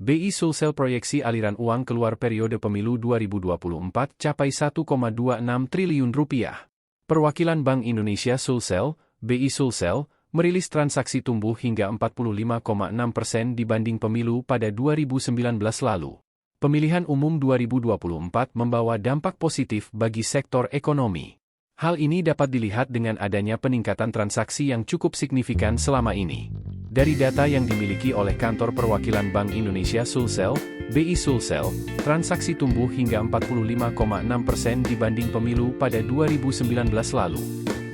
BI Sulsel proyeksi aliran uang keluar periode pemilu 2024 capai 1,26 triliun rupiah. Perwakilan Bank Indonesia Sulsel, BI Sulsel, merilis transaksi tumbuh hingga 45,6% dibanding pemilu pada 2019 lalu. Pemilihan umum 2024 membawa dampak positif bagi sektor ekonomi. Hal ini dapat dilihat dengan adanya peningkatan transaksi yang cukup signifikan selama ini. Dari data yang dimiliki oleh Kantor Perwakilan Bank Indonesia Sulsel, BI Sulsel, transaksi tumbuh hingga 45,6% dibanding pemilu pada 2019 lalu.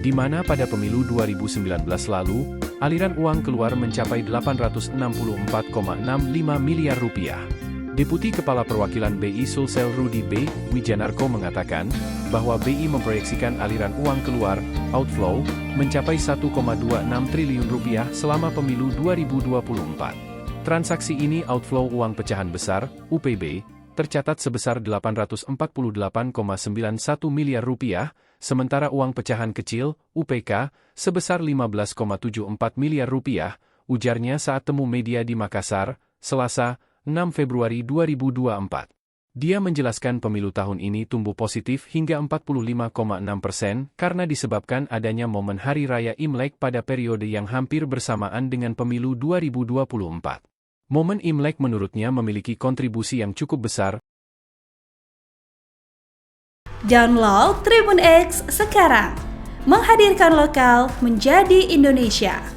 Di mana pada pemilu 2019 lalu, aliran uang keluar mencapai 864,65 miliar rupiah. Deputi Kepala Perwakilan BI Sulsel Rudy B. Wijanarko mengatakan bahwa BI memproyeksikan aliran uang keluar, outflow, mencapai 1,26 triliun rupiah selama pemilu 2024. Transaksi ini outflow uang pecahan besar, UPB, tercatat sebesar 848,91 miliar rupiah, sementara uang pecahan kecil, UPK, sebesar 15,74 miliar rupiah, ujarnya saat temu media di Makassar, Selasa, 6 Februari 2024. Dia menjelaskan pemilu tahun ini tumbuh positif hingga 45,6% karena disebabkan adanya momen Hari Raya Imlek pada periode yang hampir bersamaan dengan pemilu 2024. Momen Imlek menurutnya memiliki kontribusi yang cukup besar. Download Tribun X sekarang, menghadirkan lokal menjadi Indonesia.